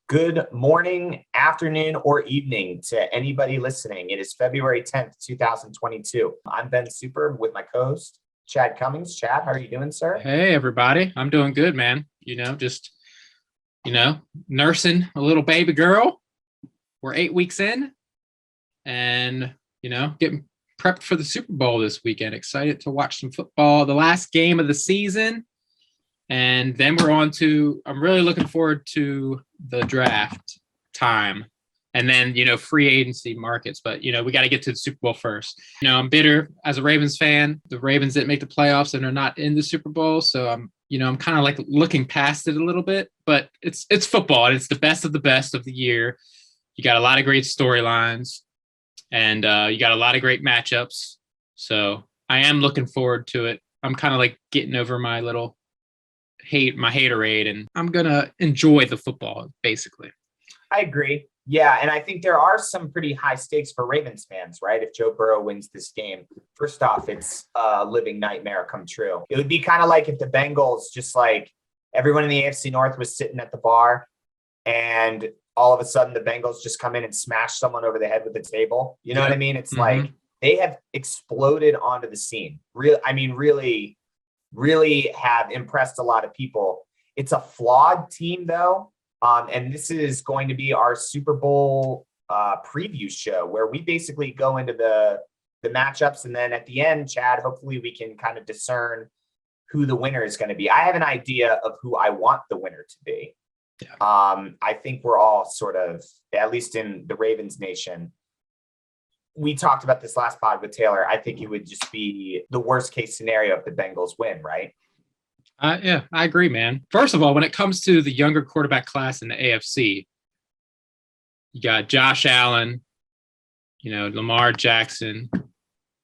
Good morning, afternoon, or evening to anybody listening. It is February 10th, 2022. I'm Ben Super with my co-host, Chad Cummings. Chad, how are you doing, sir? Hey, everybody. I'm doing good, man. Nursing a little baby girl. We're 8 weeks in and, getting prepped for the Super Bowl this weekend. Excited to watch some football, the last game of the season. And then I'm really looking forward to the draft time and then, free agency markets. But, we got to get to the Super Bowl first. I'm bitter as a Ravens fan. The Ravens didn't make the playoffs and are not in the Super Bowl. So I'm kind of like looking past it a little bit, but it's football and it's the best of the year. You got a lot of great storylines and you got a lot of great matchups. So I am looking forward to it. I'm kind of like getting over my little my haterade, and I'm gonna enjoy the football basically. I agree. Yeah, and I think there are some pretty high stakes for Ravens fans, right? If Joe Burrow wins this game, first off, it's a living nightmare come true. It would be kind of like if the Bengals, just like everyone in the AFC North was sitting at the bar and all of a sudden the Bengals just come in and smash someone over the head with the table. You know what I mean? It's like they have exploded onto the scene. Really have impressed a lot of people. It's a flawed team though. And this is going to be our Super Bowl preview show where we basically go into the matchups. And then at the end, Chad, hopefully we can kind of discern who the winner is going to be. I have an idea of who I want the winner to be. Yeah. I think we're all sort of, at least in the Ravens nation, we talked about this last pod with Taylor. I think it would just be the worst case scenario if the Bengals win, right? Yeah, I agree, man. First of all, when it comes to the younger quarterback class in the AFC, you got Josh Allen, Lamar Jackson,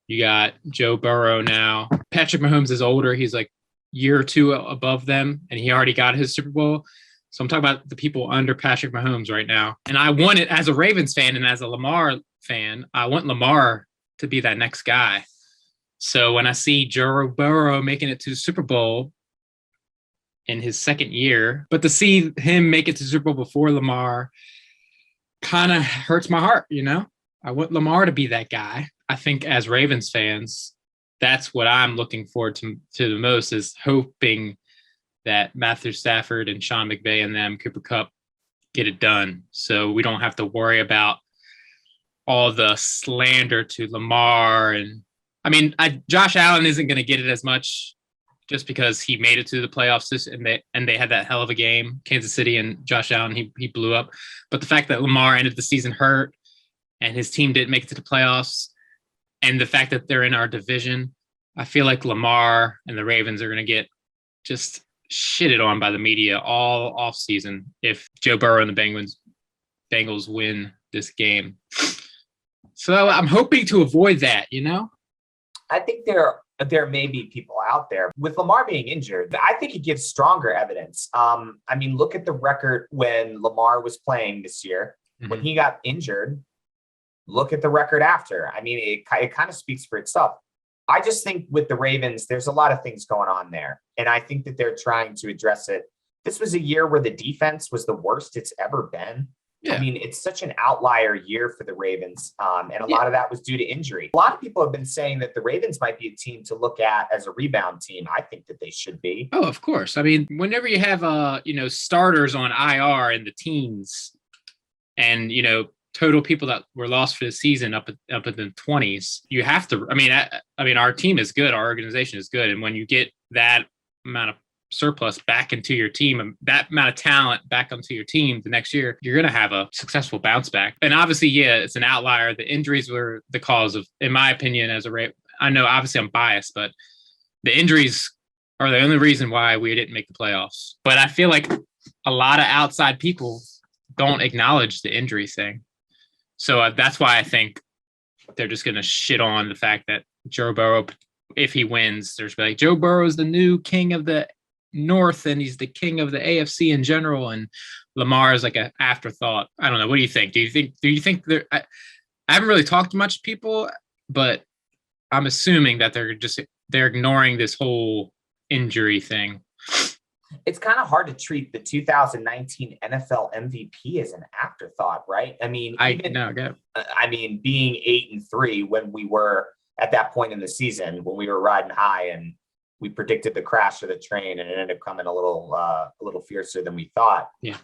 you got Joe Burrow now. Patrick Mahomes is older. He's like year or two above them, and he already got his Super Bowl. So I'm talking about the people under Patrick Mahomes right now. And I want it as a Ravens fan and as a Lamar fan. I want Lamar to be that next guy. So when I see Joe Burrow making it to the Super Bowl in his second year, but to see him make it to the Super Bowl before Lamar kind of hurts my heart, I want Lamar to be that guy. I think as Ravens fans, that's what I'm looking forward to the most, is hoping that Matthew Stafford and Sean McVay and them, Cooper Kupp, get it done. So we don't have to worry about all the slander to Lamar. And Josh Allen isn't going to get it as much just because he made it to the playoffs and they had that hell of a game, Kansas City, and Josh Allen, he blew up. But the fact that Lamar ended the season hurt and his team didn't make it to the playoffs, and the fact that they're in our division, I feel like Lamar and the Ravens are going to get just shitted on by the media all off season if Joe Burrow and the Bengals win this game. So I'm hoping to avoid that, I think there may be people out there with Lamar being injured. I think it gives stronger evidence. Look at the record when Lamar was playing this year. Mm-hmm. When he got injured, look at the record after. It kind of speaks for itself. I just think with the Ravens, there's a lot of things going on there. And I think that they're trying to address it. This was a year where the defense was the worst it's ever been. Yeah. It's such an outlier year for the Ravens. And a lot of that was due to injury. A lot of people have been saying that the Ravens might be a team to look at as a rebound team. I think that they should be. Oh, of course. Whenever you have, starters on IR in the teens and, total people that were lost for the season up in the 20s, you have to, our team is good. Our organization is good. And when you get that amount of surplus back into your team, that amount of talent back onto your team the next year, you're going to have a successful bounce back. And obviously, it's an outlier. The injuries were the cause of, in my opinion, I know obviously I'm biased, but the injuries are the only reason why we didn't make the playoffs. But I feel like a lot of outside people don't acknowledge the injury thing. So that's why I think they're just going to shit on the fact that Joe Burrow, if he wins, there's like Joe Burrow is the new king of the North and he's the king of the AFC in general, and Lamar is like an afterthought. I don't know. What do you think? Do you think there? I haven't really talked to much people, but I'm assuming that they're ignoring this whole injury thing. It's kind of hard to treat the 2019 NFL MVP as an afterthought, right? I mean, being 8-3 when we were at that point in the season, when we were riding high and we predicted the crash of the train, and it ended up coming a little fiercer than we thought. Yeah.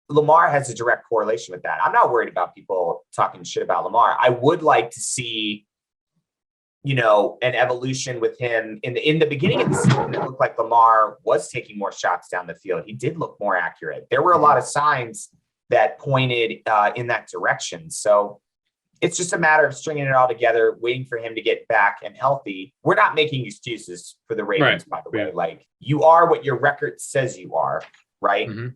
Lamar has a direct correlation with that. I'm not worried about people talking shit about Lamar. I would like to see, an evolution with him in the beginning of the season. It looked like Lamar was taking more shots down the field. He did look more accurate. There were a lot of signs that pointed in that direction. So it's just a matter of stringing it all together, waiting for him to get back and healthy. We're not making excuses for the Ravens, by the way. Like, you are what your record says you are, right? Mm-hmm.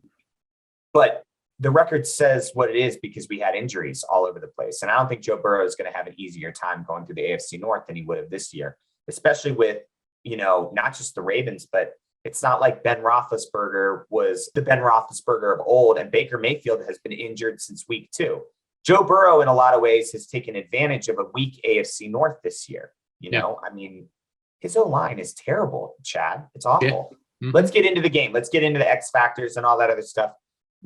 But the record says what it is because we had injuries all over the place. And I don't think Joe Burrow is going to have an easier time going through the AFC North than he would have this year, especially with, not just the Ravens, but it's not like Ben Roethlisberger was the Ben Roethlisberger of old, and Baker Mayfield has been injured since week 2. Joe Burrow, in a lot of ways, has taken advantage of a weak AFC North this year. I mean, his O-line is terrible, Chad. It's awful. Yeah. Mm-hmm. Let's get into the game. Let's get into the X factors and all that other stuff.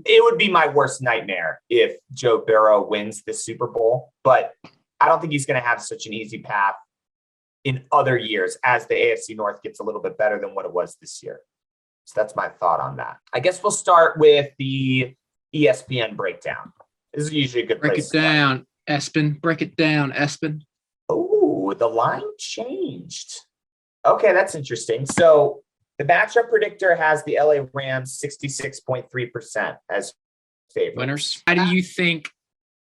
It would be my worst nightmare if Joe Burrow wins the Super Bowl, but I don't think he's going to have such an easy path in other years as the AFC North gets a little bit better than what it was this year. So that's my thought on that. I guess we'll start with the ESPN breakdown. This is usually a good place. Break it down, Espn. Break it down, Espn. Oh, the line changed. Okay, that's interesting. So the matchup predictor has the LA Rams 66.3% as favorites. Winners. How do you think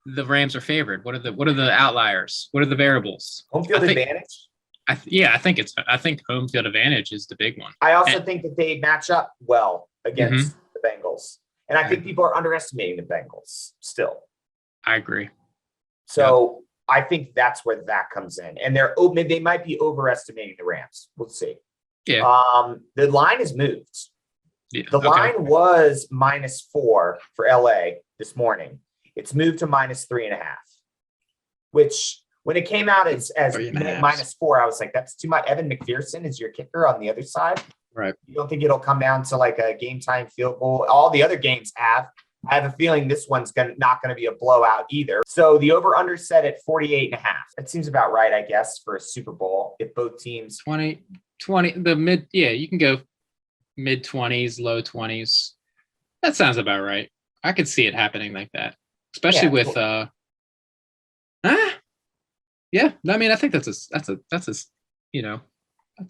the Rams are favored? What are the outliers? What are the variables? Home field advantage? I think home field advantage is the big one. I also think that they match up well against the Bengals. And I think people are underestimating the Bengals still. I agree. So I think that's where that comes in. And they might be overestimating the Rams. We'll see. Yeah. The line is moved. Yeah. The line was -4 for LA this morning. It's moved to -3.5, which when it came out as -4, I was like, that's too much. Evan McPherson is your kicker on the other side. Right. You don't think it'll come down to like a game time field goal? All the other games have. I have a feeling this one's not going to be a blowout either. So the over-under set at 48.5. That seems about right, I guess, for a Super Bowl if both teams. 20, the mid, you can go mid-20s, low 20s. That sounds about right. I could see it happening like that, especially with I mean, I think that's a that's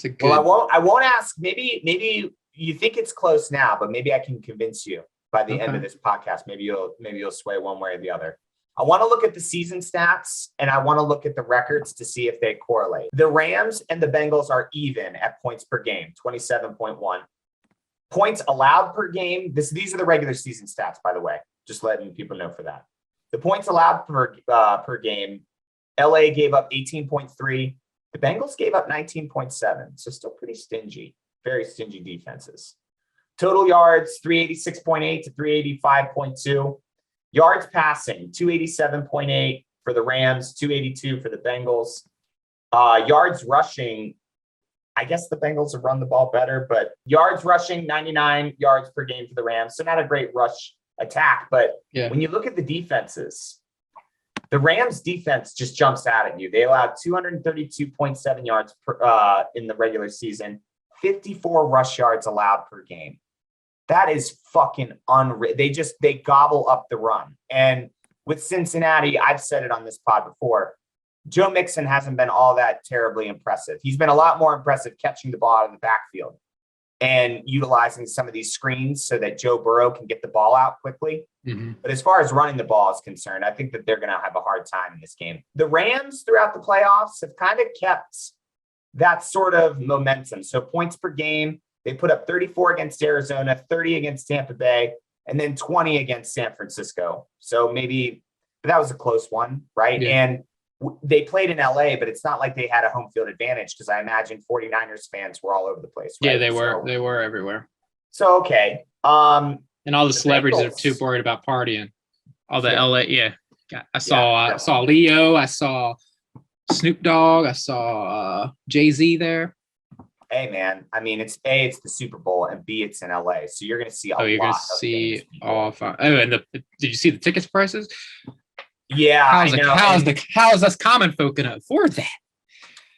a good. Well, I won't ask. Maybe you think it's close now, but maybe I can convince you by the end of this podcast. Maybe you'll sway one way or the other. I want to look at the season stats and I want to look at the records to see if they correlate. The Rams and the Bengals are even at points per game, 27.1. Points allowed per game. These are the regular season stats, by the way, just letting people know for that. The points allowed per game, LA gave up 18.3. The Bengals gave up 19.7. So still pretty stingy, very stingy defenses. Total yards, 386.8 to 385.2. Yards passing, 287.8 for the Rams, 282 for the Bengals. Yards rushing, I guess the Bengals have run the ball better, but yards rushing, 99 yards per game for the Rams. So not a great rush attack, but when you look at the defenses, the Rams defense just jumps out at you. They allowed 232.7 yards in the regular season, 54 rush yards allowed per game. That is fucking unreal. They gobble up the run. And with Cincinnati, I've said it on this pod before, Joe Mixon hasn't been all that terribly impressive. He's been a lot more impressive catching the ball out of the backfield and utilizing some of these screens so that Joe Burrow can get the ball out quickly. Mm-hmm. But as far as running the ball is concerned, I think that they're going to have a hard time in this game. The Rams throughout the playoffs have kind of kept that sort of momentum. So points per game, they put up 34 against Arizona, 30 against Tampa Bay, and then 20 against San Francisco. So maybe that was a close one, right? Yeah. And they played in LA, but it's not like they had a home field advantage because I imagine 49ers fans were all over the place. Right? Yeah, they were. They were everywhere. So, okay. And all the celebrities Bengals are too worried about partying. All the LA, I saw Leo. I saw Snoop Dogg. I saw Jay-Z there. Hey man, I mean, it's A, it's the Super Bowl, and B, it's in LA. So you're going to see a lot you're going to of see famous people. all fun. Oh, and did you see the tickets prices? Yeah, I know. How is us common folk going to afford that?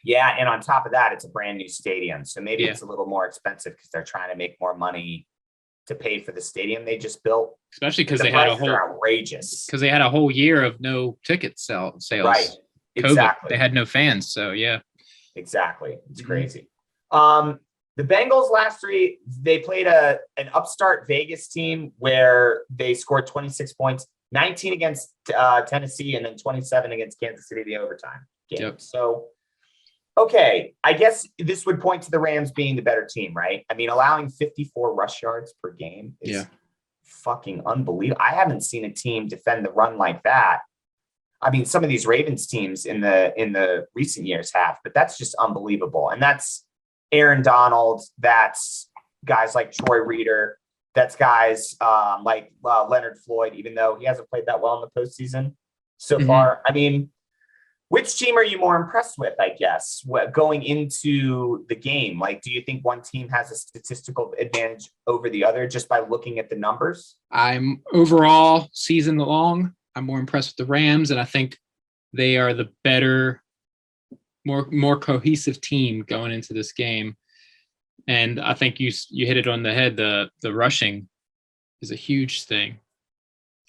Yeah, and on top of that, it's a brand new stadium. So maybe it's a little more expensive because they're trying to make more money to pay for the stadium they just built. Especially because they had outrageous. Because they had a whole year of no ticket sales. Right. COVID. Exactly. They had no fans. So yeah. Exactly. It's crazy. The Bengals last three, they played an upstart Vegas team where they scored 26 points, 19 against Tennessee, and then 27 against Kansas City, the overtime game. Yep. So, okay, I guess this would point to the Rams being the better team, right? I mean, allowing 54 rush yards per game is fucking unbelievable. I haven't seen a team defend the run like that. I mean, some of these Ravens teams in the recent years have, but that's just unbelievable. And that's Aaron Donald. That's guys like Troy Reader. That's guys like Leonard Floyd, even though he hasn't played that well in the postseason so far. I mean, which team are you more impressed with, I guess, going into the game? Like, do you think one team has a statistical advantage over the other just by looking at the numbers? I'm overall season long, I'm more impressed with the Rams, and I think they are the better, more cohesive team going into this game. And I think you hit it on the head. The rushing is a huge thing.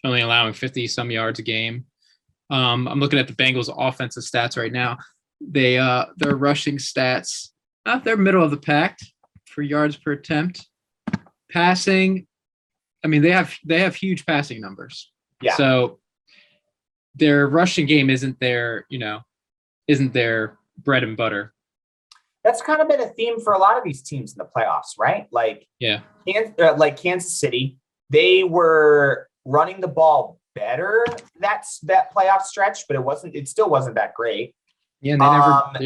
Only allowing 50 some yards a game. I'm looking at the Bengals offensive stats right now. Their rushing stats, they're middle of the pack for yards per attempt. Passing, I mean, they have huge passing numbers. Yeah. So their rushing game isn't their bread and butter. That's kind of been a theme for a lot of these teams in the playoffs, right? Like, like Kansas City, they were running the ball better that playoff stretch, but it still wasn't that great. Yeah,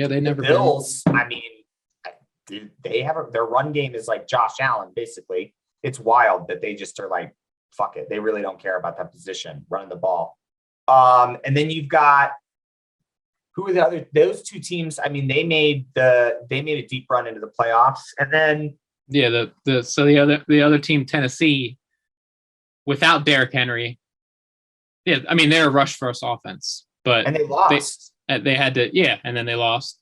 they never. The Bills, I mean, their run game is like Josh Allen, basically. It's wild that they just are like, fuck it. They really don't care about that position, running the ball. And then you've got, who are those two teams? I mean, they made a deep run into the playoffs, and then the other team, Tennessee, without Derrick Henry. Yeah, I mean, they're a rush first offense, and they lost. They had to, and then they lost.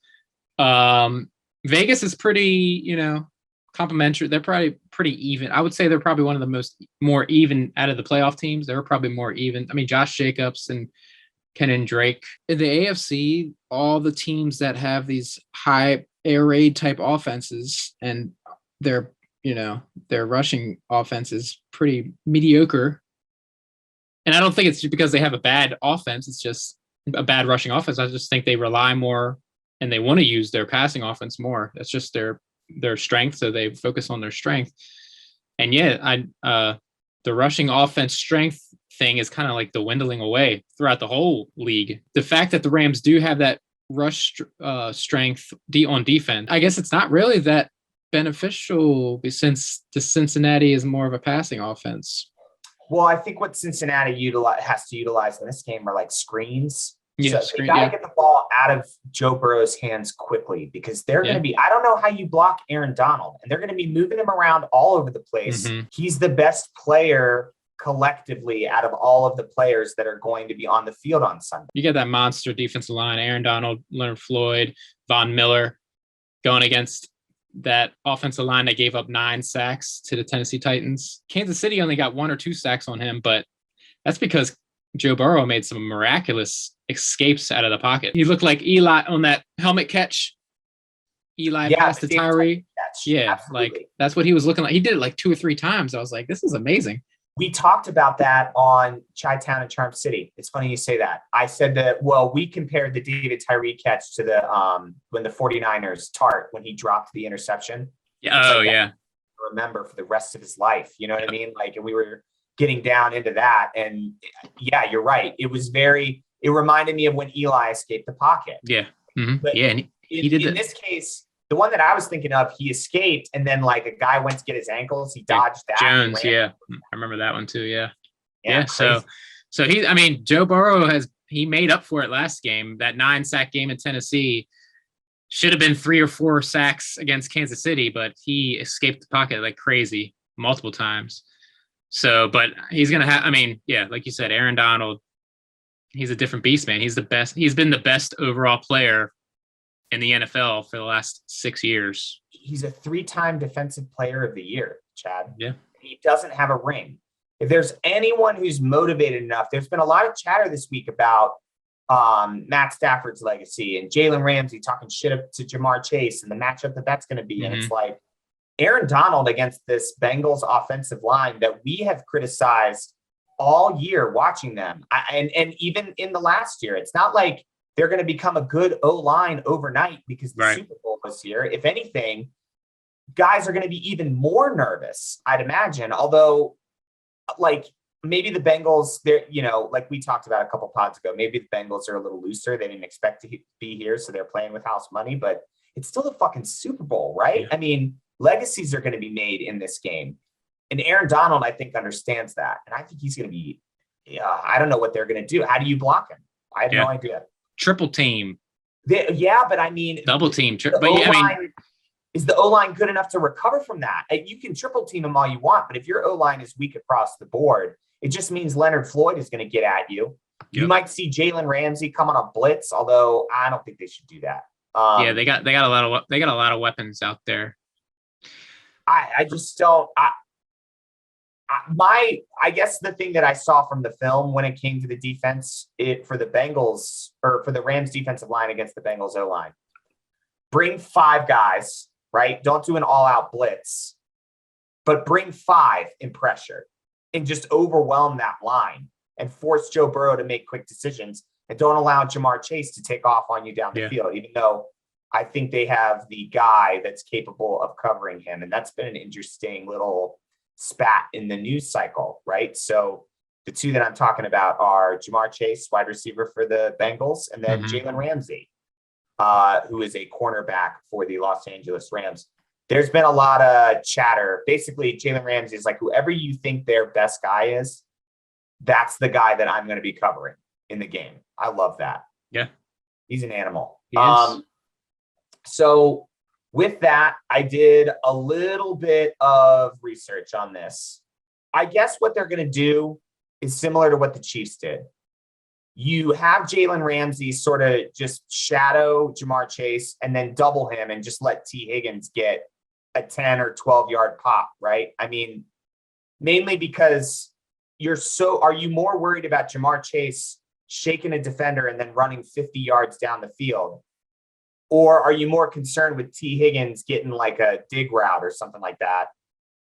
Vegas is pretty, complimentary. They're probably pretty even. I would say they're probably one of the more even out of the playoff teams. They're probably more even. I mean, Josh Jacobs and Kenan Drake. In the AFC, all the teams that have these high air raid type offenses and their rushing offense is pretty mediocre. And I don't think it's because they have a bad offense. It's just a bad rushing offense. I just think they rely more and they want to use their passing offense more. That's just their strength. So they focus on their strength. And the rushing offense strength thing is kind of like dwindling away throughout the whole league. The fact that the Rams do have that rush strength on defense, I guess it's not really that beneficial since the Cincinnati is more of a passing offense. Well, I think what Cincinnati has to utilize in this game are like screens. Yeah, so they got to get the ball out of Joe Burrow's hands quickly because they're going to be, I don't know how you block Aaron Donald, and they're going to be moving him around all over the place. He's the best player collectively out of all of the players that are going to be on the field on Sunday. You get that monster defensive line, Aaron Donald, Leonard Floyd, Von Miller, going against that offensive line that gave up 9 sacks to the Tennessee Titans. Kansas City only got 1 or 2 sacks on him, but that's because Joe Burrow made some miraculous escapes out of the pocket. He looked like Eli on that helmet catch. Eli passed to Tyree. Yeah, absolutely. Like that's what he was looking like. He did it like 2 or 3 times. I was like, this is amazing. We talked about that on Chi-Town and Charm City. It's funny you say that. I said that, we compared the David Tyree catch to the when the 49ers when he dropped the interception. Yeah. Remember for the rest of his life. You know what I mean? Like, and we were getting down into that. And yeah, you're right. It reminded me of when Eli escaped the pocket. Yeah. Mm-hmm. But and he did in this case, the one that I was thinking of, he escaped, and then like a guy went to get his ankles. He dodged that. Jones, I remember that one too. Yeah. So Joe Burrow he made up for it last game, that 9 sack game in Tennessee. Should have been 3 or 4 sacks against Kansas City, but he escaped the pocket like crazy multiple times. So, but he's going to have, I mean, yeah, like you said, Aaron Donald, he's a different beast, man. He's the best. He's been the best overall player in the NFL for the last 6 years. He's a 3-time defensive player of the year, Chad. Yeah. He doesn't have a ring. If there's anyone who's motivated enough, there's been a lot of chatter this week about Matt Stafford's legacy and Jalen Ramsey talking shit up to Jamar Chase and the matchup that's going to be. And it's like Aaron Donald against this Bengals offensive line that we have criticized all year watching them. And even in the last year, it's not like they're going to become a good O-line overnight because the Super Bowl was here. If anything, guys are going to be even more nervous, I'd imagine. Although, like, maybe the Bengals, they're, you know, like we talked about a couple pods ago, maybe the Bengals are a little looser. They didn't expect to be here, so they're playing with house money, but it's still the fucking Super Bowl, right? Yeah. I mean, legacies are going to be made in this game. And Aaron Donald, I think, understands that. And I think he's going to be, I don't know what they're going to do. How do you block him? I have no idea. Triple team. But I mean, double team. But I mean, is the O-line good enough to recover from that? You can triple team them all you want, but if your O-line is weak across the board, it just means Leonard Floyd is going to get at you. Yep. You might see Jalen Ramsey come on a blitz, although I don't think they should do that. They got a lot of weapons out there. I just don't. I guess the thing that I saw from the film when it came to the defense, for the Bengals or for the Rams defensive line against the Bengals O-line, bring 5 guys, right? Don't do an all-out blitz, but bring 5 in pressure and just overwhelm that line and force Joe Burrow to make quick decisions, and don't allow Jamar Chase to take off on you down the field, even though I think they have the guy that's capable of covering him. And that's been an interesting little spat in the news cycle, right? So the 2 that I'm talking about are Jamar Chase, wide receiver for the Bengals, and then Jalen Ramsey, who is a cornerback for the Los Angeles Rams. There's been a lot of chatter. Basically, Jalen Ramsey is like, whoever you think their best guy is, that's the guy that I'm going to be covering in the game. I love that. Yeah. He's an animal. So with that, I did a little bit of research on this. I guess what they're going to do is similar to what the Chiefs did. You have Jalen Ramsey sort of just shadow Jamar Chase and then double him and just let T. Higgins get a 10 or 12-yard pop, right? I mean, mainly because are you more worried about Jamar Chase shaking a defender and then running 50 yards down the field? Or are you more concerned with T. Higgins getting like a dig route or something like that,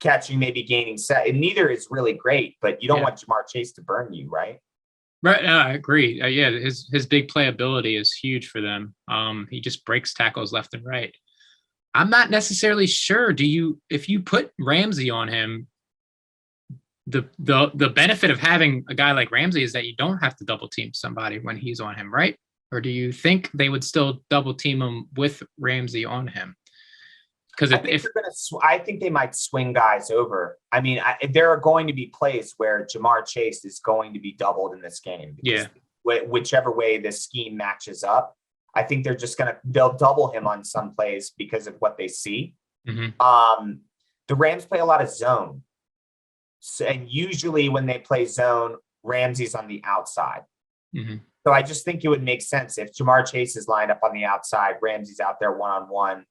catching, maybe gaining set? And neither is really great, but you don't want Jamar Chase to burn you, right? Right. I agree. His big playability is huge for them. He just breaks tackles left and right. I'm not necessarily sure. If you put Ramsey on him, the benefit of having a guy like Ramsey is that you don't have to double team somebody when he's on him, right? Or do you think they would still double team him with Ramsey on him? Because I think they might swing guys over. I mean, there are going to be plays where Jamar Chase is going to be doubled in this game. Yeah. Whichever way this scheme matches up, I think they'll double him on some plays because of what they see. The Rams play a lot of zone. So, and usually when they play zone, Ramsey's on the outside. So I just think it would make sense if Jamar Chase is lined up on the outside, Ramsey's out there one-on-one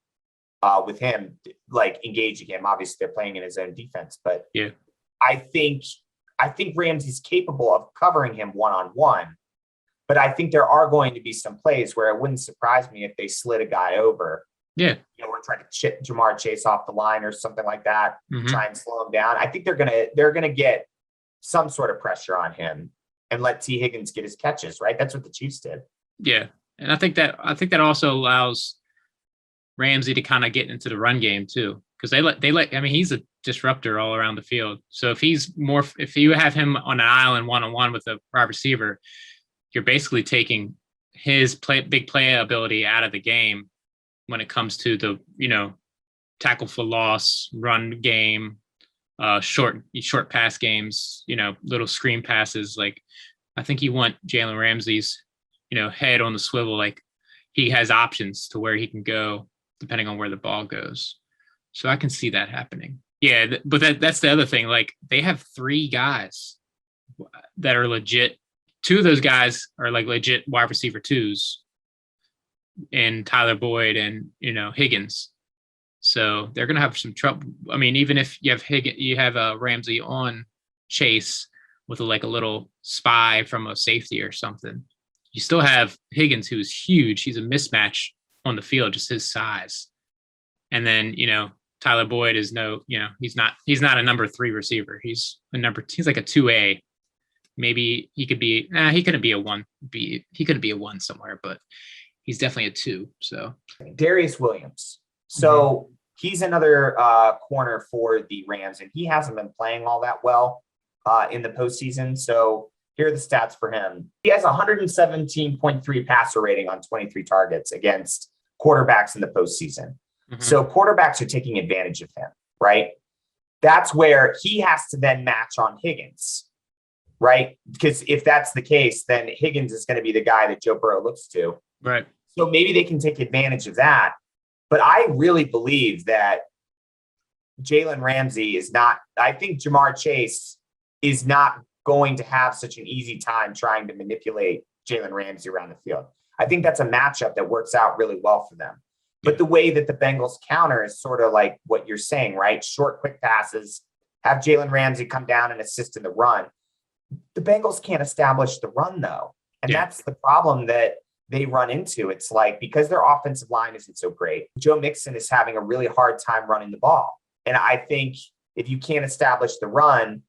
with him, like engaging him. Obviously, they're playing in his own defense, but I think Ramsey's capable of covering him one-on-one. But I think there are going to be some plays where it wouldn't surprise me if they slid a guy over. Yeah. We're trying to chip Jamar Chase off the line or something like that, try and slow him down. I think they're gonna get some sort of pressure on him and let T. Higgins get his catches, right? That's what the Chiefs did. Yeah. And I think that also allows Ramsey to kind of get into the run game too. Because he's a disruptor all around the field. So if you have him on an island one-on-one with a wide receiver, you're basically taking his big play ability out of the game when it comes to the, tackle for loss, run game, short pass games, little screen passes. Like, I think you want Jalen Ramsey's, head on the swivel. Like, he has options to where he can go depending on where the ball goes. So I can see that happening. Yeah, but that's the other thing. Like, they have 3 guys that are legit. 2 of those guys are like legit wide receiver 2s, and Tyler Boyd and, Higgins. So they're going to have some trouble. I mean, even if you have Ramsey on Chase with a little spy from a safety or something, you still have Higgins, who's huge. He's a mismatch on the field, just his size. And then, Tyler Boyd is he's not a number 3 receiver. He's like a 2A. Maybe he could be, he couldn't be a 1. He couldn't be a 1 somewhere, but he's definitely a 2. So Darius Williams. So he's another corner for the Rams, and he hasn't been playing all that well in the postseason. So here are the stats for him. He has 117.3 passer rating on 23 targets against quarterbacks in the postseason. So quarterbacks are taking advantage of him, right? That's where he has to then match on Higgins, right? Because if that's the case, then Higgins is going to be the guy that Joe Burrow looks to. Right. So maybe they can take advantage of that. But I really believe that Jalen Ramsey is not, I think Jamar Chase is not going to have such an easy time trying to manipulate Jalen Ramsey around the field. I think that's a matchup that works out really well for them. But the way that the Bengals counter is sort of like what you're saying, right? Short, quick passes, have Jalen Ramsey come down and assist in the run. The Bengals can't establish the run, though. And that's the problem that they run into. It's like, because their offensive line isn't so great, Joe Mixon is having a really hard time running the ball. And I think if you can't establish the run,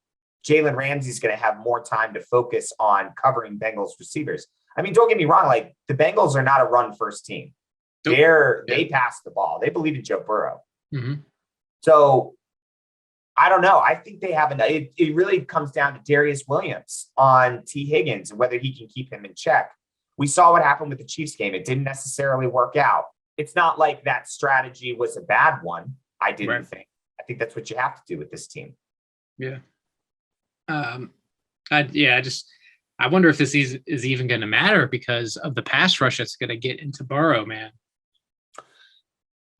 Jalen Ramsey is going to have more time to focus on covering Bengals receivers. I mean, don't get me wrong. Like, the Bengals are not a run first team. They pass the ball. They believe in Joe Burrow. So I don't know. I think they have it really comes down to Darius Williams on T. Higgins and whether he can keep him in check. We saw what happened with the Chiefs game. It didn't necessarily work out. It's not like that strategy was a bad one. I didn't think. I think that's what you have to do with this team. Yeah. I wonder if this is even going to matter because of the pass rush that's going to get into Burrow, man.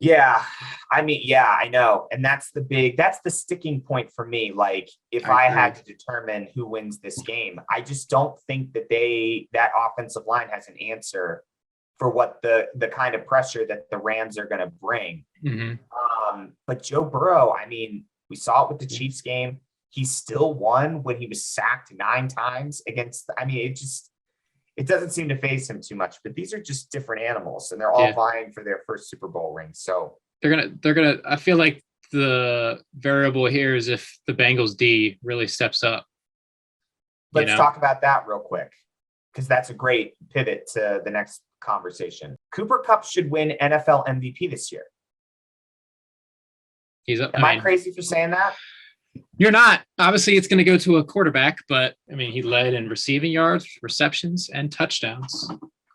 Yeah. I mean, yeah, I know. And that's the sticking point for me. Like, if I had to determine who wins this game, I just don't think that that offensive line has an answer for what the kind of pressure that the Rams are going to bring. But Joe Burrow, I mean, we saw it with the Chiefs game. He still won when he was sacked 9 times against, it doesn't seem to faze him too much, but these are just different animals and they're all vying for their first Super Bowl ring. So they're gonna, I feel like the variable here is if the Bengals D really steps up. Let's talk about that real quick, because that's a great pivot to the next conversation. Cooper Kupp should win NFL MVP this year. Am I crazy for saying that? You're not. Obviously, it's going to go to a quarterback, but I mean, he led in receiving yards, receptions, and touchdowns.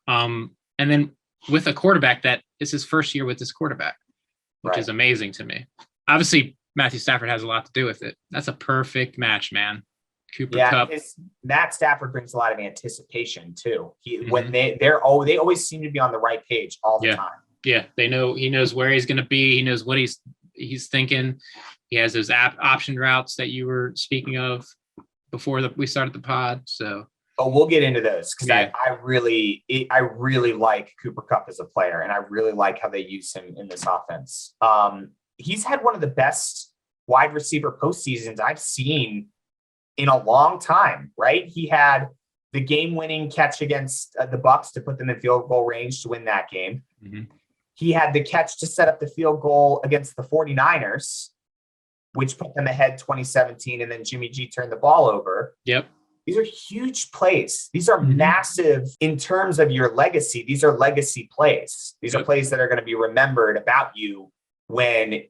And then with a quarterback that is his first year with this quarterback, which is amazing to me. Obviously, Matthew Stafford has a lot to do with it. That's a perfect match, man. Cooper Kupp. Matt Stafford brings a lot of anticipation too. When they always seem to be on the right page all the time. Yeah, he knows where he's going to be. He knows what he's thinking. He has those option routes that you were speaking of before we started the pod. So, we'll get into those because I really like Cooper Kupp as a player, and I really like how they use him in this offense. He's had one of the best wide receiver postseasons I've seen in a long time. Right? He had the game-winning catch against the Bucs to put them in field goal range to win that game. He had the catch to set up the field goal against the 49ers, which put them ahead 2017, and then Jimmy G turned the ball over. Yep. These are huge plays. These are massive in terms of your legacy. These are legacy plays. These are plays that are going to be remembered about you when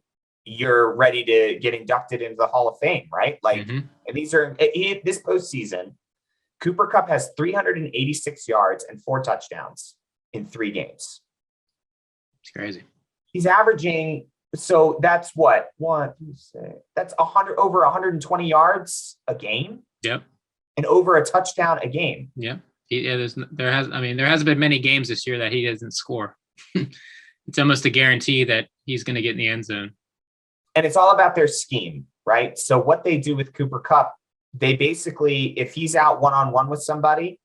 you're ready to get inducted into the Hall of Fame, right? Like, and these are this postseason, Cooper Kupp has 386 yards and 4 touchdowns in 3 games. It's crazy. He's averaging. So that's what that's over 120 yards a game. Yep. And over a touchdown a game. Yep. There hasn't been many games this year that he doesn't score. It's almost a guarantee that he's going to get in the end zone. And it's all about their scheme, right? So what they do with Cooper Kupp, they basically, if he's out one-on-one with somebody,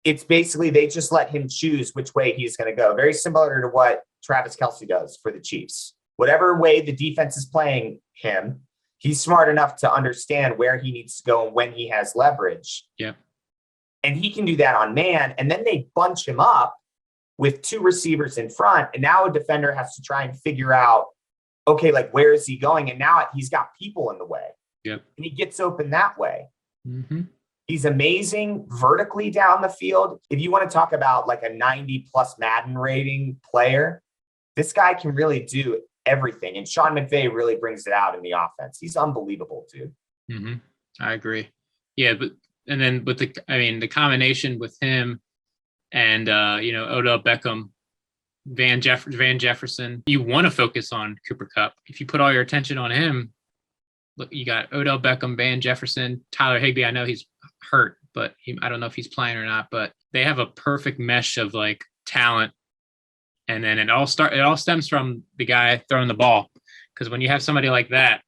it's basically they just let him choose which way he's going to go. Very similar to what Travis Kelce does for the Chiefs. Whatever way the defense is playing him, he's smart enough to understand where he needs to go and when he has leverage. Yeah. And he can do that on man. And then they bunch him up with two receivers in front. And now a defender has to try and figure out, okay, like, where is he going? And now he's got people in the way. Yep. And he gets open that way. Mm-hmm. He's amazing vertically down the field. If you want to talk about like a 90 plus Madden rating player, this guy can really do everything. And Sean McVay really brings it out in the offense. He's unbelievable, dude. Mm-hmm. I agree. Yeah. And then with the combination with him and, Odell Beckham, Van Jefferson, you want to focus on Cooper Kupp. If you put all your attention on him, look, you got Odell Beckham, Van Jefferson, Tyler Higbee. I know he's hurt, but I don't know if he's playing or not, but they have a perfect mesh of like talent. And then it all stems from the guy throwing the ball. Because when you have somebody like that,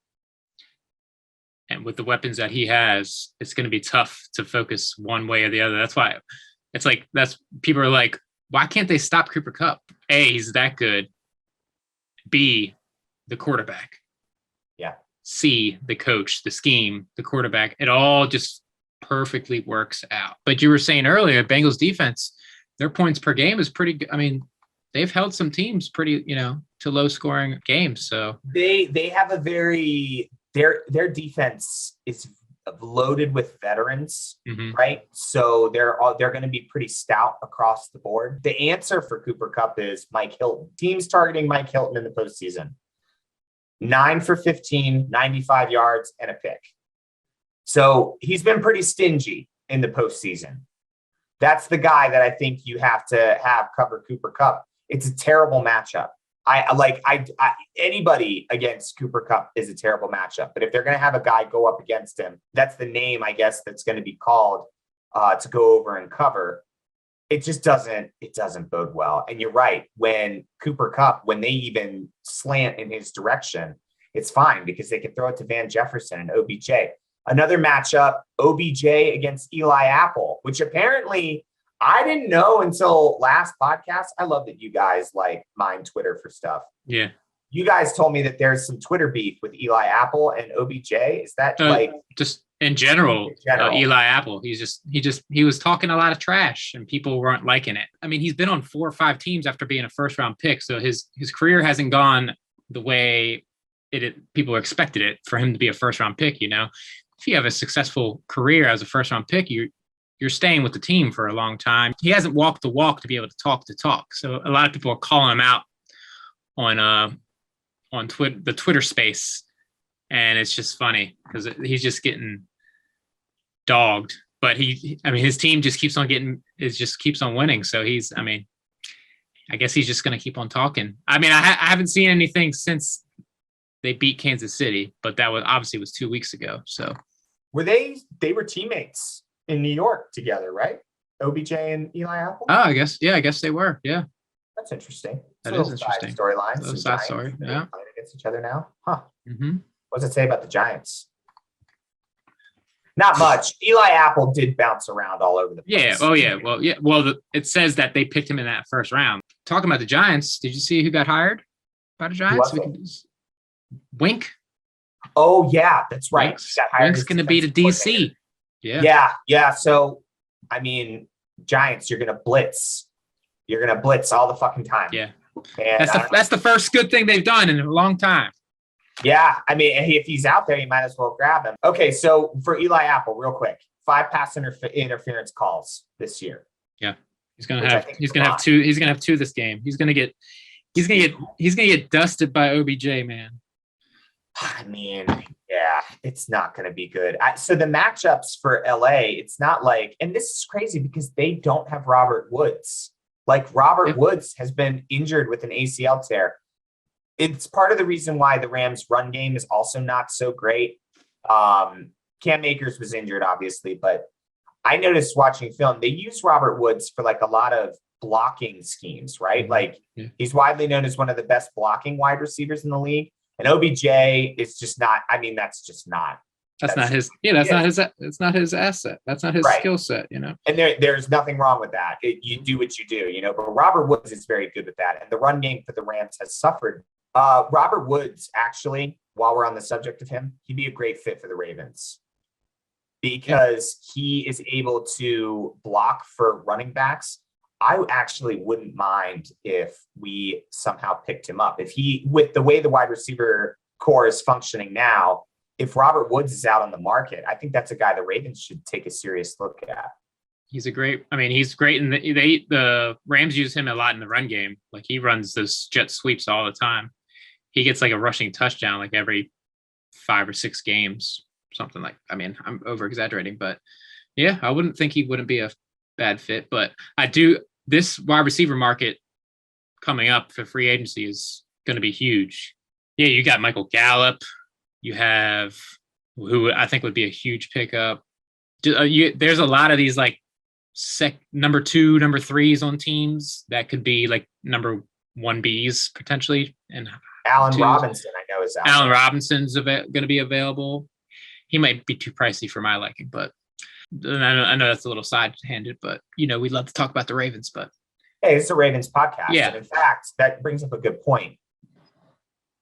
and with the weapons that he has, it's going to be tough to focus one way or the other. That's why people are like, why can't they stop Cooper Kupp? A, he's that good. B, the quarterback. Yeah. C, the coach, the scheme, the quarterback. It all just perfectly works out. But you were saying earlier, Bengals defense, their points per game is pretty good. I mean, they've held some teams pretty, to low scoring games. So they have a their defense is loaded with veterans, mm-hmm. right? So they're going to be pretty stout across the board. The answer for Cooper Kupp is Mike Hilton. Teams targeting Mike Hilton in the postseason. 9 for 15, 95 yards, and a pick. So he's been pretty stingy in the postseason. That's the guy that I think you have to have cover Cooper Kupp. It's a terrible matchup. Anybody against Cooper Kupp is a terrible matchup. But if they're going to have a guy go up against him, that's the name, I guess, that's going to be called to go over and cover. It just doesn't bode well. And you're right. When Cooper Kupp, when they even slant in his direction, it's fine because they can throw it to Van Jefferson and OBJ. Another matchup, OBJ against Eli Apple, which apparently I didn't know until last podcast. I love that you guys mine Twitter for stuff. Yeah. You guys told me that there's some Twitter beef with Eli Apple and OBJ. Is that just in general. Eli Apple? He was talking a lot of trash and people weren't liking it. I mean, he's been on 4 or 5 teams after being a first round pick. So his career hasn't gone the way people expected it for him to be a first round pick. If you have a successful career as a first round pick, you're staying with the team for a long time. He hasn't walked the walk to be able to talk the talk. So a lot of people are calling him out on the Twitter space. And it's just funny because he's just getting dogged, but his team just keeps on winning. So I guess he's just going to keep on talking. I haven't seen anything since they beat Kansas City, but that was 2 weeks ago. So they were teammates in New York together, right? OBJ and Eli Apple? Oh, I guess they were. Yeah. That's interesting. That is interesting. Storylines. Side story. Yeah. Playing against each other now. Huh. Mm-hmm. What does it say about the Giants? Not much. Eli Apple did bounce around all over the place. Yeah. Oh, yeah. Well, yeah. Well, it says that they picked him in that first round. Talking about the Giants, did you see who got hired by the Giants? Wink. Oh, yeah. That's right. Wink's going to be the DC. Yeah. So, Giants, you're going to blitz. You're going to blitz all the fucking time. Yeah. And that's the first good thing they've done in a long time. Yeah. If he's out there, you might as well grab him. Okay. So for Eli Apple, real quick, 5 pass interference calls this year. Yeah. He's going to have 2. He's going to have 2 this game. He's going to get dusted by OBJ, man. Yeah, it's not going to be good. So the matchups for LA, it's not and this is crazy because they don't have Robert Woods. Robert Woods has been injured with an ACL tear. It's part of the reason why the Rams' run game is also not so great. Cam Akers was injured, obviously, but I noticed watching film, they use Robert Woods for like a lot of blocking schemes, right? Like he's widely known as one of the best blocking wide receivers in the league. And OBJ is just not, I mean, that's just not. That's not his, it's not his asset. That's not his skill set, you know? And there's nothing wrong with that. You do what you do, you know, but Robert Woods is very good with that. And the run game for the Rams has suffered. Robert Woods, actually, while we're on the subject of him, he'd be a great fit for the Ravens because he is able to block for running backs. I actually wouldn't mind if we somehow picked him up. If he, with the way the wide receiver core is functioning now, if Robert Woods is out on the market, I think that's a guy the Ravens should take a serious look at. He's great in the Rams use him a lot in the run game. Like he runs those jet sweeps all the time. He gets like a rushing touchdown like every 5 or 6 games. Something like, I mean, I'm over exaggerating, but yeah, I wouldn't think he wouldn't be a bad fit, but this wide receiver market coming up for free agency is going to be huge. Yeah. You got Michael Gallup. You have who I think would be a huge pickup. There's a lot of these like number 2, number 3s on teams that could be like number 1Bs potentially. And Allen Robinson, I know is out. Allen Robinson's going to be available. He might be too pricey for my liking, but I know that's a little side-handed, but you know, we love to talk about the Ravens, but hey, it's a Ravens podcast. Yeah. And in fact, that brings up a good point.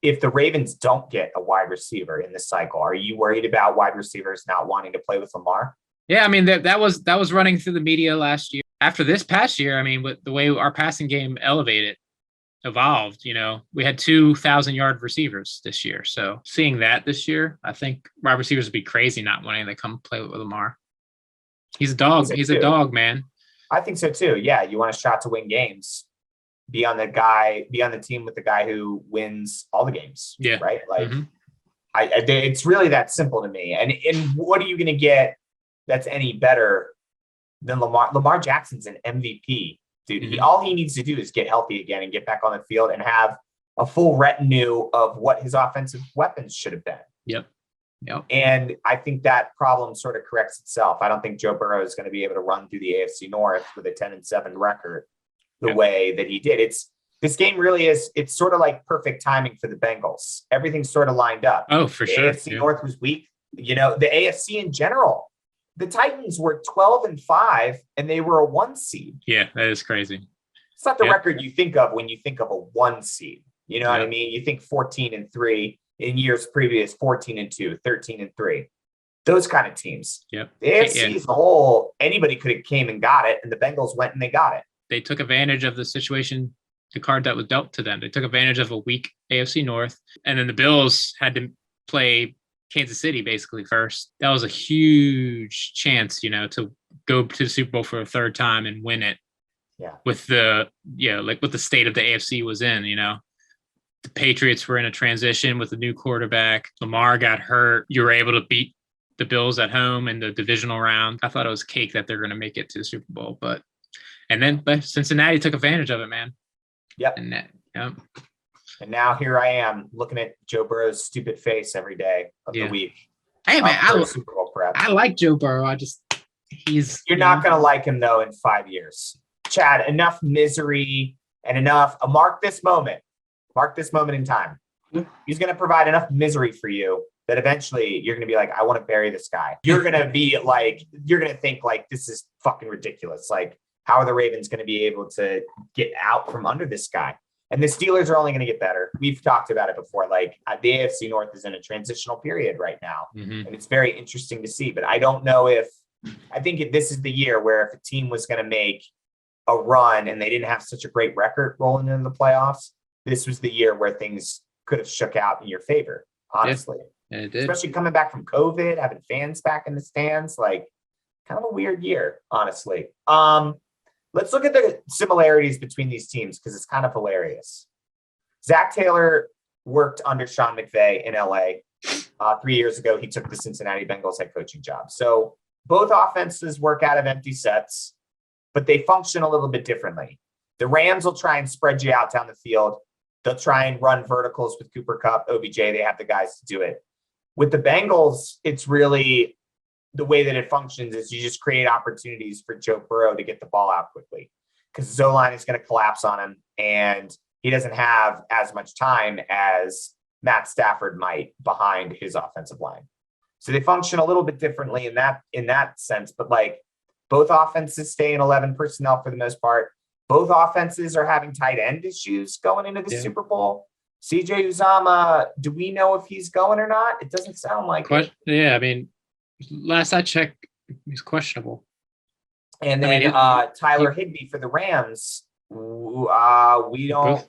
If the Ravens don't get a wide receiver in this cycle, are you worried about wide receivers not wanting to play with Lamar? Yeah, I mean, that was running through the media last year. After this past year, I mean, with the way our passing game evolved, you know, we had 2,000-yard receivers this year. So seeing that this year, I think wide receivers would be crazy not wanting to come play with Lamar. He's a dog. He's a dog, man. I think so too. Yeah, you want a shot to win games. Be on the team with the guy who wins all the games. Yeah. Right. Like, it's really that simple to me. And what are you going to get that's any better than Lamar? Lamar Jackson's an MVP, dude. All he needs to do is get healthy again and get back on the field and have a full retinue of what his offensive weapons should have been. Yep. And I think that problem sort of corrects itself. I don't think Joe Burrow is going to be able to run through the AFC North with a 10-7 record the way that he did. This game really is, it's sort of like perfect timing for the Bengals. Everything's sort of lined up. Oh, for sure. The AFC North was weak. You know, the AFC in general, the Titans were 12-5 and they were a 1 seed. Yeah, that is crazy. It's not the record you think of when you think of a 1 seed. You know what I mean? You think 14-3 in years previous, 14-2, 13-3. Those kind of teams. Yep. The AFC as a whole, anybody could have came and got it, and the Bengals went and they got it. They took advantage of the situation, the card that was dealt to them. They took advantage of a weak AFC North, and then the Bills had to play Kansas City basically first. That was a huge chance, you know, to go to the Super Bowl for a 3rd time and win it. Yeah. With the state of the AFC was in, you know. The Patriots were in a transition with a new quarterback. Lamar got hurt. You were able to beat the Bills at home in the divisional round. I thought it was cake that they're going to make it to the Super Bowl, but Cincinnati took advantage of it, man. Yep. And now here I am looking at Joe Burrow's stupid face every day of the week. Hey man, Super Bowl prep. I like Joe Burrow. You're not going to like him though in 5 years. Chad, enough misery and enough. Mark this moment in time. He's going to provide enough misery for you that eventually you're going to be like, I want to bury this guy. You're going to be like, you're going to think like, this is fucking ridiculous. Like, how are the Ravens going to be able to get out from under this guy? And the Steelers are only going to get better. We've talked about it before. Like the AFC North is in a transitional period right now. And it's very interesting to see, but I don't know I think this is the year where if a team was going to make a run and they didn't have such a great record rolling into the playoffs, this was the year where things could have shook out in your favor, honestly. Yeah, it did. Especially coming back from COVID, having fans back in the stands, like kind of a weird year, honestly. Let's look at the similarities between these teams because it's kind of hilarious. Zach Taylor worked under Sean McVay in LA. 3 years ago, he took the Cincinnati Bengals head coaching job. So both offenses work out of empty sets, but they function a little bit differently. The Rams will try and spread you out down the field. They'll try and run verticals with Cooper Kupp, OBJ. They have the guys to do it. With the Bengals, it's really the way that it functions is you just create opportunities for Joe Burrow to get the ball out quickly because his O-line is going to collapse on him, and he doesn't have as much time as Matt Stafford might behind his offensive line. So they function a little bit differently in that sense, but like both offenses stay in 11 personnel for the most part. Both offenses are having tight end issues going into the Super Bowl. CJ Uzomah, do we know if he's going or not? It doesn't sound like it. Yeah, I mean, last I checked, he's questionable. And then Tyler Higbee for the Rams. We don't.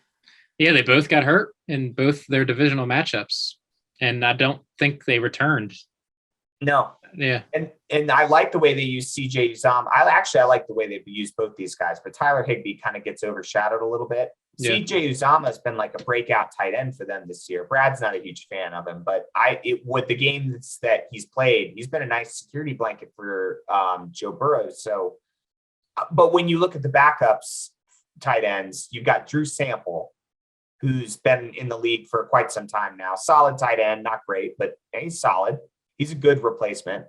They both got hurt in both their divisional matchups, and I don't think they returned. No. Yeah. And I like the way they use CJ Uzomah. I like the way they've used both these guys, but Tyler Higbee kind of gets overshadowed a little bit. Yeah. CJ Uzomah has been like a breakout tight end for them this year. Brad's not a huge fan of him, but with the games that he's played, he's been a nice security blanket for Joe Burrow. So, but when you look at the backups tight ends, you've got Drew Sample, who's been in the league for quite some time now. Solid tight end, not great, but he's solid. He's a good replacement.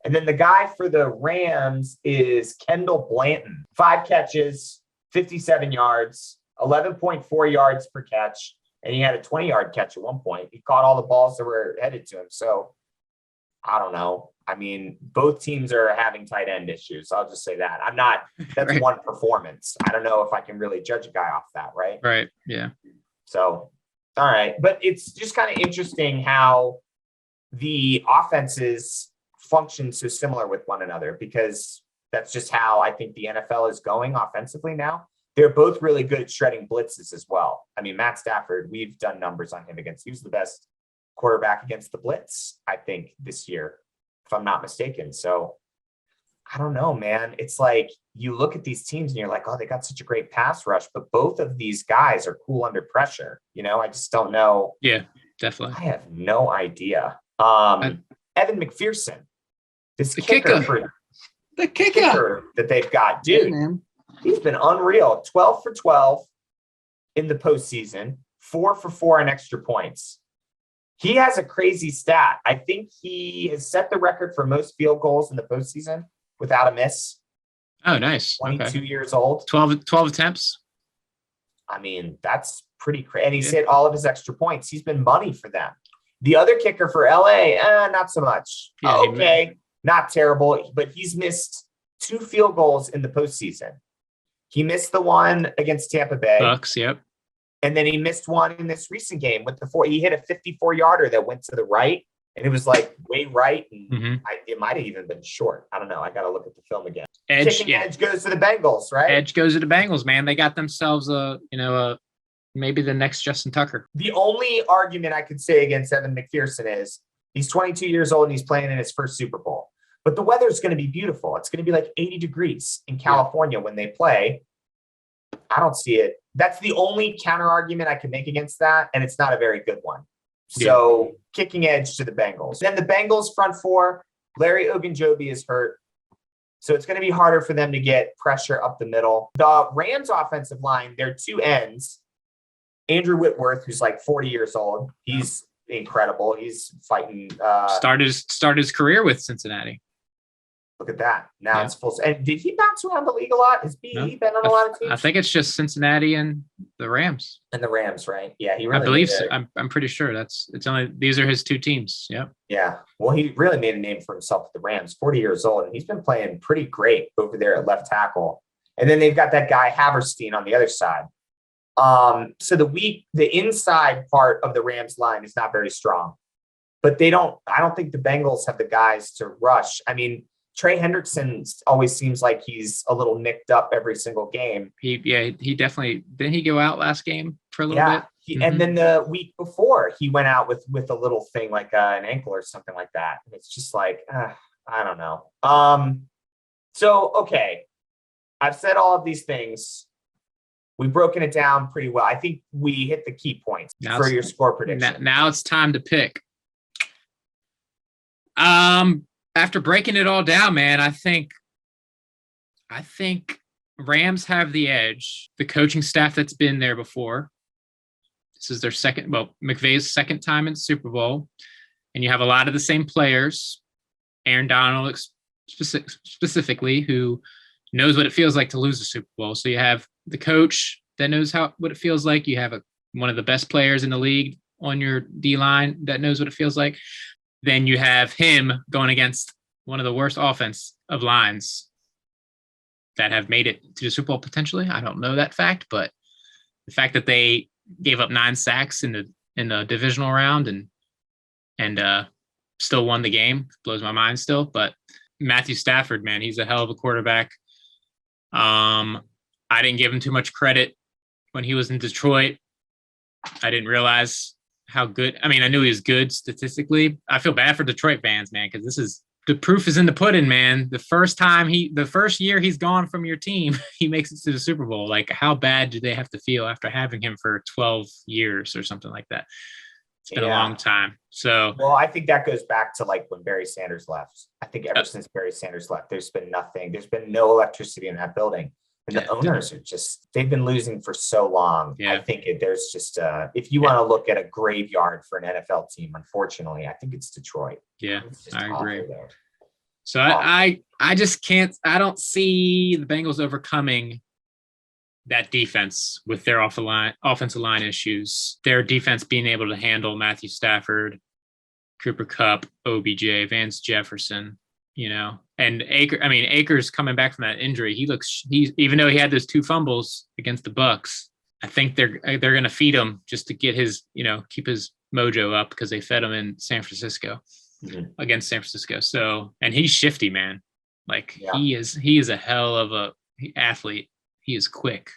And then the guy for the Rams is Kendall Blanton. 5 catches, 57 yards, 11.4 yards per catch. And he had a 20-yard catch at one point. He caught all the balls that were headed to him. So I don't know. I mean, both teams are having tight end issues. I'll just say that. That's right. One performance. I don't know if I can really judge a guy off that, right? Right. Yeah. So, all right. But it's just kind of interesting how the offenses function so similar with one another, because that's just how I think the NFL is going offensively now. They're both really good at shredding blitzes as well. I mean, Matt Stafford, we've done numbers on him he was the best quarterback against the blitz, I think, this year, if I'm not mistaken. So I don't know, man. It's like you look at these teams and you're like, oh, they got such a great pass rush, but both of these guys are cool under pressure. I just don't know. Yeah, definitely. I have no idea. Evan McPherson, the kicker that they've got, dude, he's been unreal. 12 for 12 in the postseason, 4 for 4 on extra points. He has a crazy stat. I think he has set the record for most field goals in the postseason without a miss. Oh, nice. 22 years old. 12 attempts. I mean, that's pretty crazy. And he's hit all of his extra points. He's been money for them. The other kicker for LA, not so much. Yeah, okay, not terrible, but he's missed 2 field goals in the postseason. He missed the one against Tampa Bay. Bucks, yep. And then he missed one in this recent game with he hit a 54-yarder that went to the right, and it was like way right, and it might have even been short. I don't know. I got to look at the film again. Edge goes to the Bengals, right? Edge goes to the Bengals, man. They got themselves maybe the next Justin Tucker. The only argument I could say against Evan McPherson is he's 22 years old and he's playing in his first Super Bowl. But the weather is going to be beautiful. It's going to be like 80 degrees in California when they play. I don't see it. That's the only counter argument I can make against that, and it's not a very good one. So kicking edge to the Bengals. Then the Bengals front four, Larry Ogunjobi is hurt. So it's going to be harder for them to get pressure up the middle. The Rams offensive line, their 2 ends, Andrew Whitworth, who's like 40 years old. He's incredible. He's fighting. Started his career with Cincinnati. Look at that. Now it's full. And did he bounce around the league a lot? Has he been on a lot of teams? I think it's just Cincinnati and the Rams. And the Rams, right? Yeah, he really. I believe so. I'm pretty sure these are his 2 teams. Yep. Yeah. Well, he really made a name for himself with the Rams. 40 years old, and he's been playing pretty great over there at left tackle. And then they've got that guy Haverstein on the other side. So the inside part of the Rams line is not very strong, but I don't think the Bengals have the guys to rush. I mean, Trey Hendrickson always seems like he's a little nicked up every single game. He definitely, didn't he go out last game for a little bit? And then the week before he went out with a little thing like an ankle or something like that. And it's just like, I don't know. So, okay. I've said all of these things. We've broken it down pretty well. I think we hit the key points for your score prediction. Now it's time to pick. After breaking it all down, man, I think Rams have the edge. The coaching staff that's been there before. This is their McVay's second time in the Super Bowl, and you have a lot of the same players. Aaron Donald specifically, who knows what it feels like to lose a Super Bowl. So you have the coach that knows what it feels like. You have one of the best players in the league on your D-line that knows what it feels like. Then you have him going against one of the worst offensive lines that have made it to the Super Bowl potentially. I don't know that fact, but the fact that they gave up 9 sacks in the divisional round and still won the game blows my mind still. But Matthew Stafford, man, he's a hell of a quarterback. I didn't give him too much credit when he was in Detroit. I didn't realize how good. I mean, I knew he was good statistically. I feel bad for Detroit fans, man, because the proof is in the pudding, man. The first year he's gone from your team, he makes it to the Super Bowl. Like, how bad do they have to feel after having him for 12 years or something like that? It's been a long time. So, well, I think that goes back to like when Barry Sanders left. I think ever since Barry Sanders left, there's been nothing. There's been no electricity in that building. And the owners are they've been losing for so long. Yeah. I think there's just, if you want to look at a graveyard for an NFL team, unfortunately, I think it's Detroit. Yeah, I agree. So I just can't, I don't see the Bengals overcoming that defense with their offensive line issues. Their defense being able to handle Matthew Stafford, Cooper Kupp, OBJ, Vance Jefferson, and Akers coming back from that injury. He's even though he had those 2 fumbles against the Bucs, I think they're going to feed him just to get his, keep his mojo up, because they fed him in San Francisco against San Francisco. So, and he's shifty, man. Like he is a hell of a athlete. He is quick.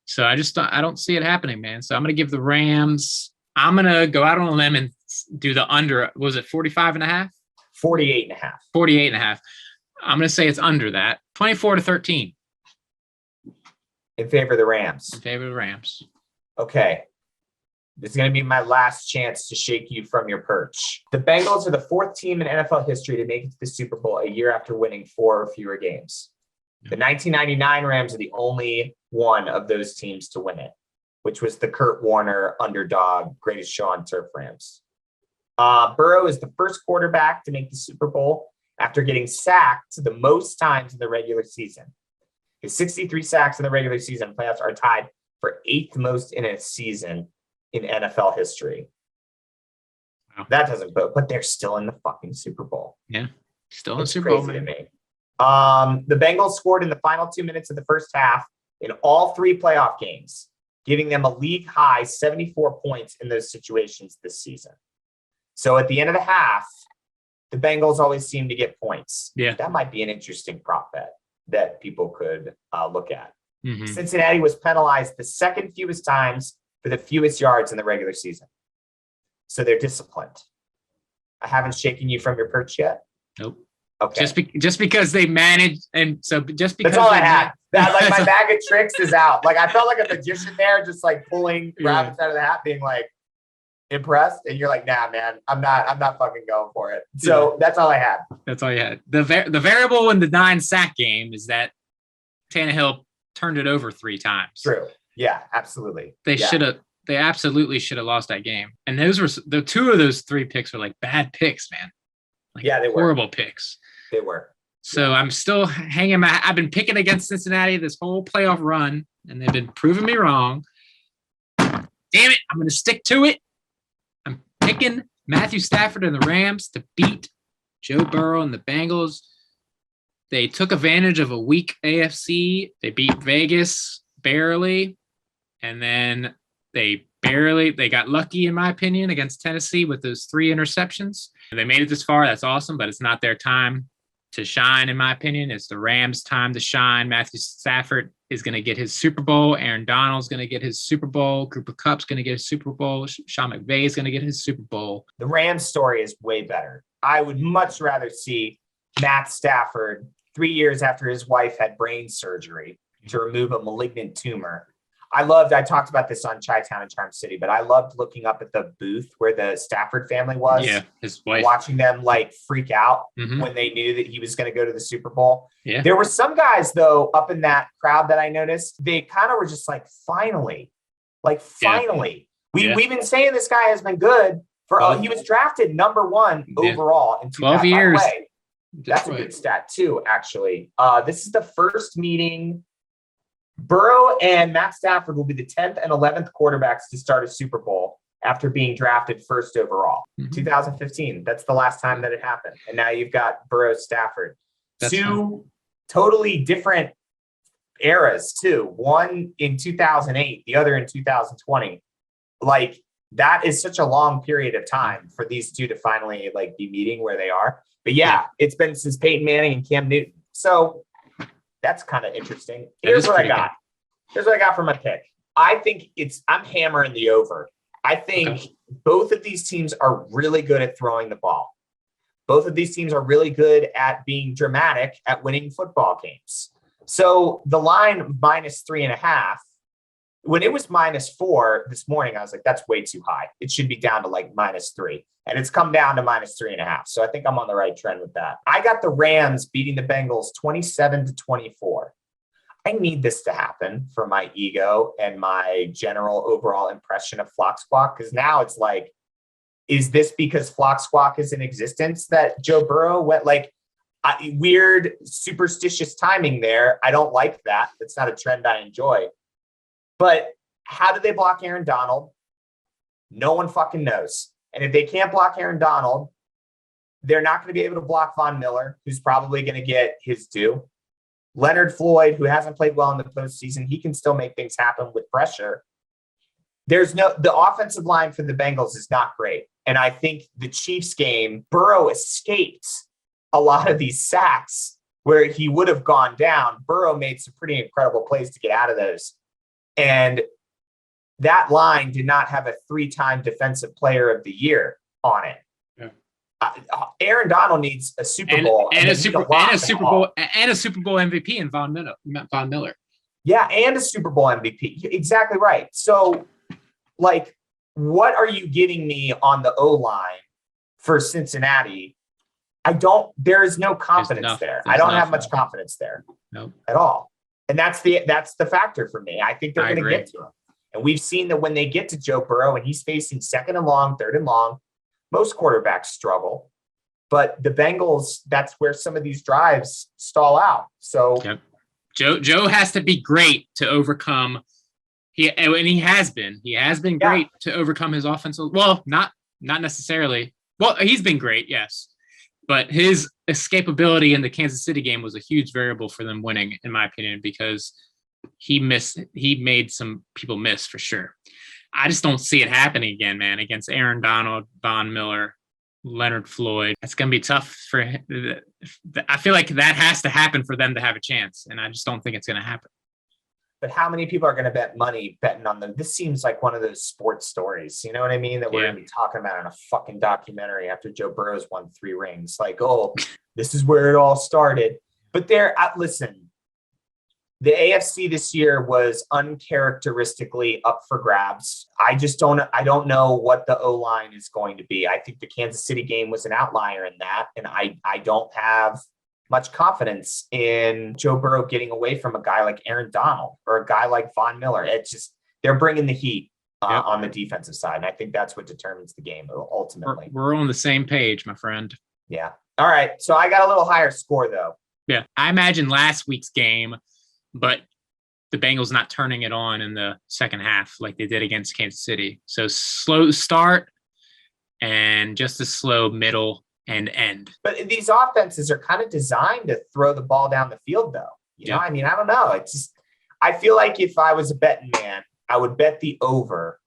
So I don't see it happening, man. So I'm going to give the Rams, I'm going to go out on a limb and do the under. Was it 45.5? 48.5. 48.5. I'm going to say it's under that. 24-13. In favor of the Rams. In favor of the Rams. Okay. This is going to be my last chance to shake you from your perch. The Bengals are the 4th team in NFL history to make it to the Super Bowl a year after winning 4 or fewer games. The 1999 Rams are the only one of those teams to win it, which was the Kurt Warner underdog, greatest show on turf Rams. Burrow is the first quarterback to make the Super Bowl after getting sacked the most times in the regular season. His 63 sacks in the regular season playoffs are tied for 8th most in a season in NFL history. Wow. That doesn't vote, but they're still in the fucking Super Bowl. Yeah, still in the Super Bowl, man. The Bengals scored in the final 2 minutes of the first half in all 3 playoff games, giving them a league high 74 points in those situations this season. So at the end of the half, the Bengals always seem to get points. Yeah, that might be an interesting prop bet that people could look at. Mm-hmm. Cincinnati was penalized the second fewest times for the fewest yards in the regular season. So they're disciplined. I haven't shaken you from your perch yet. Nope. Okay. Just because they managed, and so just because that's all I had. That, like, my bag of tricks is out. Like, I felt like a magician there, just like pulling rabbits out of the hat, being like impressed, and you're like, nah, man, I'm not fucking going for it. So that's all I had. That's all you had. The variable in the 9 sack game is that Tannehill turned it over 3 times. True. Yeah, absolutely. They absolutely should have lost that game. And those were the 2 of those 3 picks were like bad picks, man. Like, yeah, they were horrible picks. They were. So I'm still hanging my. I've been picking against Cincinnati this whole playoff run, and they've been proving me wrong. Damn it! I'm going to stick to it. I'm picking Matthew Stafford and the Rams to beat Joe Burrow and the Bengals. They took advantage of a weak AFC. They beat Vegas barely, and then they got lucky, in my opinion, against Tennessee with those 3 interceptions. And they made it this far. That's awesome, but it's not their time to shine, in my opinion. It's the Rams' time to shine. Matthew Stafford is going to get his Super Bowl. Aaron Donald's going to get his Super Bowl. Cooper Kupp's going to get his Super Bowl. Sean McVay is going to get his Super Bowl. The Rams story is way better. I would much rather see Matt Stafford 3 years after his wife had brain surgery to remove a malignant tumor. I talked about this on Chi-Town and Charm City, but I loved looking up at the booth where the Stafford family was. Yeah, his wife. Watching them like freak out when they knew that he was going to go to the Super Bowl. Yeah. There were some guys, though, up in that crowd that I noticed, they kind of were just like, finally. We've been saying this guy has been good for, he was drafted number 1 overall in 12 years. That's a good stat too, actually. This is the first meeting. Burrow and Matt Stafford will be the 10th and 11th quarterbacks to start a Super Bowl after being drafted first overall. 2015. That's the last time that it happened. And now you've got Burrow, Stafford. Two totally different eras too. One in 2008, the other in 2020. Like, that is such a long period of time for these two to finally like be meeting where they are. But yeah, it's been since Peyton Manning and Cam Newton. So that's kind of interesting. Here's what I got. Here's what I got for my pick. I think I'm hammering the over. I think both of these teams are really good at throwing the ball. Both of these teams are really good at being dramatic at winning football games. So the line -3.5, when it was -4 this morning, I was like, that's way too high. It should be down to like -3. And it's come down to -3.5. So I think I'm on the right trend with that. I got the Rams beating the Bengals 27-24. I need this to happen for my ego and my general overall impression of Flock Squawk. Because now it's like, is this because Flock Squawk is in existence that Joe Burrow went like weird superstitious timing there? I don't like that. That's not a trend I enjoy. But how do they block Aaron Donald? No one fucking knows. And if they can't block Aaron Donald, they're not going to be able to block Von Miller, who's probably going to get his due. Leonard Floyd, who hasn't played well in the postseason, he can still make things happen with pressure. The offensive line for the Bengals is not great. And I think the Chiefs game, Burrow escaped a lot of these sacks where he would have gone down. Burrow made some pretty incredible plays to get out of those. And that line did not have a 3-time defensive player of the year on it. Yeah. Aaron Donald needs a Super Bowl and a Super Bowl MVP in Von Miller. Yeah, and a Super Bowl MVP. Exactly right. So, like, what are you giving me on the O-line for Cincinnati? There is no confidence there. I don't have much confidence there at all. And that's the factor for me. I think they're going to get to him. And we've seen that when they get to Joe Burrow and he's facing 2nd and long, 3rd and long, most quarterbacks struggle. But the Bengals, that's where some of these drives stall out. So Joe has to be great to overcome. He has been great to overcome his offensive. Well, not necessarily. Well, he's been great, yes. But his escapability in the Kansas City game was a huge variable for them winning, in my opinion, because he made some people miss for sure. I just don't see it happening again, man, against Aaron Donald, Von Miller, Leonard Floyd. It's going to be tough for him. I feel like that has to happen for them to have a chance, and I just don't think it's going to happen. But how many people are going to bet money betting on them? This seems like one of those sports stories, you know what I mean? That we're going to be talking about in a fucking documentary after Joe Burrow's won 3 rings. Like, oh, this is where it all started. But listen, the AFC this year was uncharacteristically up for grabs. I don't know what the O-line is going to be. I think the Kansas City game was an outlier in that. And I don't have much confidence in Joe Burrow getting away from a guy like Aaron Donald or a guy like Von Miller. It's just, they're bringing the heat on the defensive side. And I think that's what determines the game ultimately. We're on the same page, my friend. Yeah. All right. So I got a little higher score though. Yeah. I imagine last week's game, but the Bengals not turning it on in the second half like they did against Kansas City. So slow start and just a slow middle and end. But these offenses are kind of designed to throw the ball down the field, though. You know, I mean, I don't know. It's just, I feel like if I was a betting man, I would bet the over.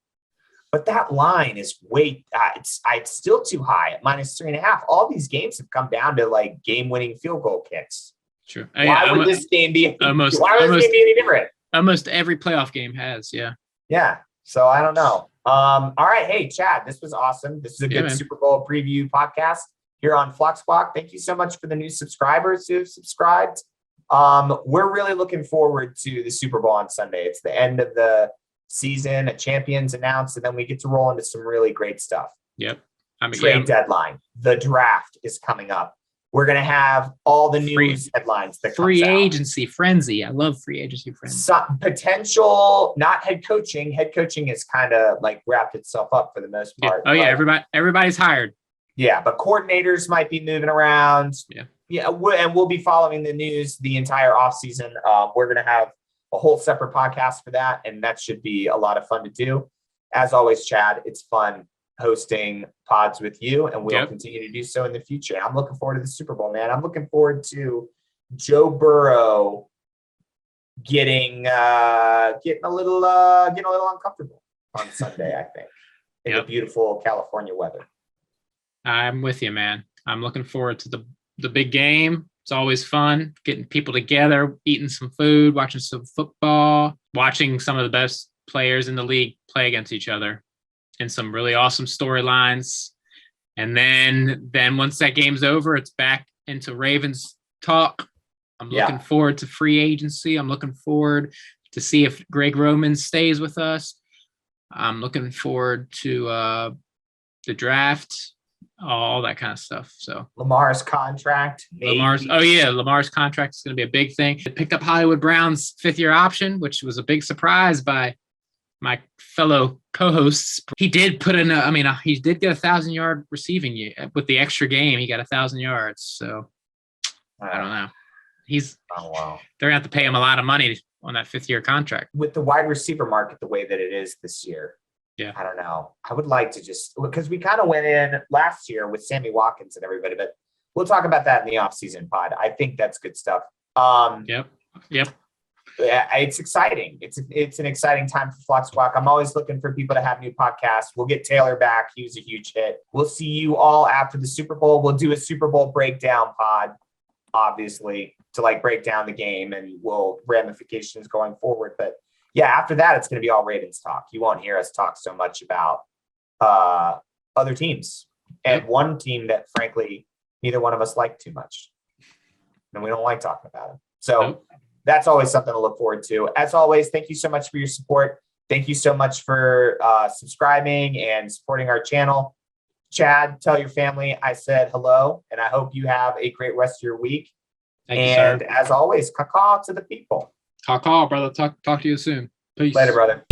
But that line is it's still too high at -3.5. All these games have come down to like game-winning field goal kicks. True. Why would this game be any different? Almost every playoff game has, yeah. Yeah. So I don't know. All right. Hey, Chad, this was awesome. This is a good Super Bowl preview podcast here on Flock Squawk. Thank you so much for the new subscribers who have subscribed. We're really looking forward to the Super Bowl on Sunday. It's the end of the season, a champion's announced, and then we get to roll into some really great stuff. Yep. Trade deadline. The draft is coming up. We're going to have all the news headlines that free agency frenzy. I love free agency frenzy. Potential, not head coaching. Head coaching is kind of like wrapped itself up for the most part. Yeah. Oh yeah, everybody's hired. Yeah, but coordinators might be moving around. Yeah. Yeah, and we'll be following the news the entire offseason. We're going to have a whole separate podcast for that, and that should be a lot of fun to do. As always, Chad, it's fun hosting pods with you, and we'll continue to do so in the future. I'm looking forward to the Super Bowl, man. I'm looking forward to Joe Burrow getting a little uncomfortable on Sunday, I think, in the beautiful California weather. I'm with you, man. I'm looking forward to the big game. It's always fun getting people together, eating some food, watching some football, watching some of the best players in the league play against each other, and some really awesome storylines. And then once that game's over, it's back into Ravens talk. I'm looking forward to free agency. I'm looking forward to see if Greg Roman stays with us. I'm looking forward to the draft, all that kind of stuff. So Lamar's contract. Lamar's contract is going to be a big thing. They picked up Hollywood Brown's 5th-year option, which was a big surprise by my fellow co-hosts. He did put in he did get 1,000-yard receiving with the extra game. He got 1,000 yards. So I don't know. They're going to have to pay him a lot of money on that 5th-year contract. With the wide receiver market the way that it is this year, I don't know. I would like to because we kind of went in last year with Sammy Watkins and everybody, but we'll talk about that in the offseason pod. I think that's good stuff. Yep. Yeah, it's exciting. It's an exciting time for Squawk. I'm always looking for people to have new podcasts. We'll get Taylor back. He was a huge hit. We'll see you all after the Super Bowl. We'll do a Super Bowl breakdown pod, obviously, to break down the game and ramifications going forward. But yeah, after that, it's going to be all Ravens talk. You won't hear us talk so much about other teams and one team that, frankly, neither one of us like too much. And we don't like talking about it. So that's always something to look forward to. As always, thank you so much for your support. Thank you so much for subscribing and supporting our channel. Chad, tell your family I said hello, and I hope you have a great rest of your week. Thank you, and sir. As always, caw to the people. Caw, brother. Talk to you soon. Peace. Later, brother.